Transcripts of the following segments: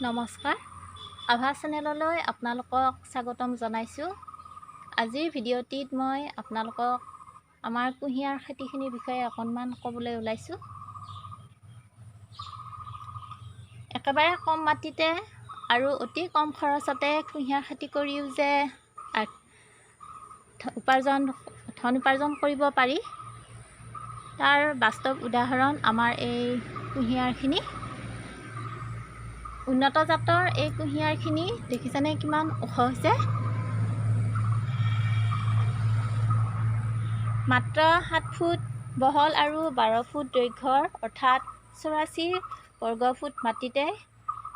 নমস্কাৰ, আভা চেনেললৈ আপোনালোকক স্বাগতম জনাইছোঁ। আজিৰ ভিডিঅ'টিত মই আপোনালোকক আমাৰ কুঁহিয়াৰ খেতিখিনিৰ বিষয়ে অকণমান ক'বলৈ ওলাইছোঁ। একেবাৰে কম মাটিতে আৰু অতি কম খৰচতে কুঁহিয়াৰ খেতি কৰিও যে ধন উপাৰ্জন কৰিব পাৰি, তাৰ বাস্তৱ উদাহৰণ আমাৰ এই কুঁহিয়াৰখিনি। উন্নত জাতৰ এই কুঁহিয়াৰখিনি দেখিছেনে কিমান ওখ হৈছে। মাত্ৰ 7 ফুট বহল আৰু 12 ফুট দৈৰ্ঘ্যৰ অৰ্থাৎ 84 বৰ্গফুট মাটিতে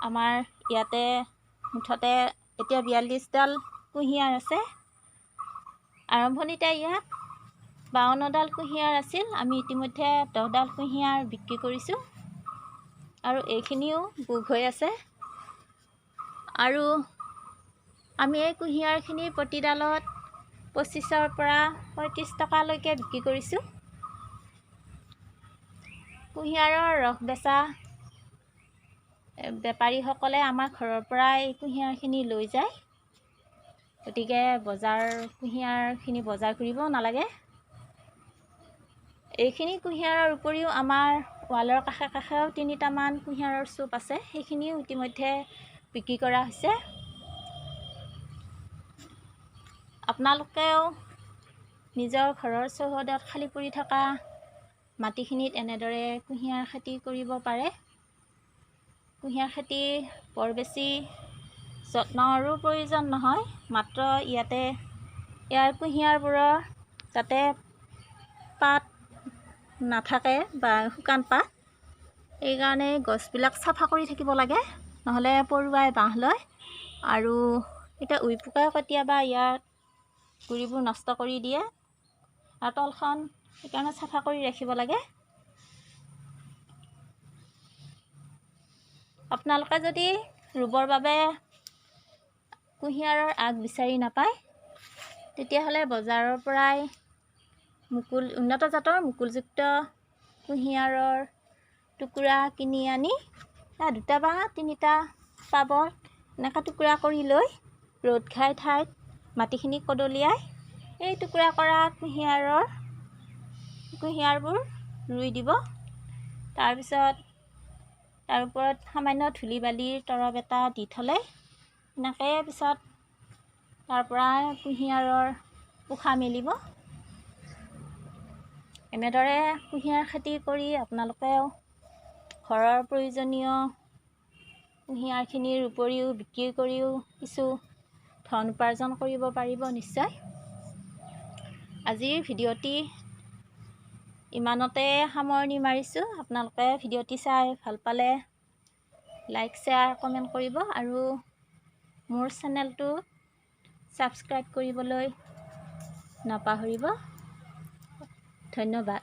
আমাৰ ইয়াতে মুঠতে এতিয়া 42ডাল কুঁহিয়াৰ আছে। আৰম্ভণিতে ইয়াত 52ডাল কুঁহিয়াৰ আছিল। আমি ইতিমধ্যে 10ডাল কুঁহিয়াৰ বিক্ৰী কৰিছোঁ আৰু এইখিনিও গোগ হৈ আছে। আৰু আমি এই কুঁহিয়াৰখিনি প্ৰতিডালত 25ৰ পৰা 35 টকালৈকে বিক্ৰী কৰিছোঁ। কুঁহিয়াৰৰ ৰস বেচা বেপাৰীসকলে আমাৰ ঘৰৰ পৰা এই কুঁহিয়াৰখিনি লৈ যায়, গতিকে কুঁহিয়াৰখিনি বজাৰ কৰিব নালাগে। এইখিনি কুঁহিয়াৰৰ উপৰিও আমাৰ ৱালৰ কাষে কাষেও 3টামান কুঁহিয়াৰৰ চুপ আছে, সেইখিনিও ইতিমধ্যে বিক্ৰী কৰা হৈছে। আপোনালোকেও নিজৰ ঘৰৰ চৌহদত খালী পৰি থকা মাটিখিনিত এনেদৰে কুঁহিয়াৰ খেতি কৰিব পাৰে। কুঁহিয়াৰ খেতি বৰ বেছি যত্নৰো প্ৰয়োজন নহয়, মাত্ৰ ইয়াৰ কুঁহিয়াৰবোৰৰ যাতে পাত নাথাকে বা শুকান পাত, সেইকাৰণে গছবিলাক চাফা কৰি থাকিব লাগে, নহ'লে পৰুৱাই বাঁহ লয় আৰু এতিয়া উইপোকাই কেতিয়াবা ইয়াত গুৰিবোৰ নষ্ট কৰি দিয়ে। আৰু তলখন সেইকাৰণে চাফা কৰি ৰাখিব লাগে। আপোনালোকে যদি ৰুবৰ বাবে কুঁহিয়াৰৰ আগ বিচাৰি নাপায়, তেতিয়াহ'লে বজাৰৰ পৰাই উন্নত জাতৰ মুকুলযুক্ত কুঁহিয়াৰৰ টুকুৰা কিনি আনি 2 বা 3টা পাব, এনেকৈ টুকুৰা কৰি লৈ ৰ'দ ঘাই ঠাইত মাটিখিনি কদলিয়াই এই টুকুৰা কৰা কুঁহিয়াৰবোৰ ৰুই দিব। তাৰপিছত তাৰ ওপৰত সামান্য ধূলি বালিৰ তৰপ এটা দি থ'লে এনেকৈ পিছত তাৰ পৰা কুঁহিয়াৰৰ পোখা মেলিব। এনেদৰে কুঁহিয়াৰ খেতি কৰি আপোনালোকেও ঘৰৰ প্ৰয়োজনীয় কুঁহিয়াৰখিনিৰ উপৰিও বিক্ৰী কৰিও কিছু ধন উপাৰ্জন কৰিব পাৰিব নিশ্চয়। আজিৰ ভিডিঅ'টি ইমানতে সামৰণি মাৰিছোঁ। আপোনালোকে ভিডিঅ'টি চাই ভাল পালে লাইক, শ্বেয়াৰ, কমেণ্ট কৰিব আৰু মোৰ চেনেলটো ছাবস্ক্ৰাইব কৰিবলৈ নাপাহৰিব। ধন্যবাদ।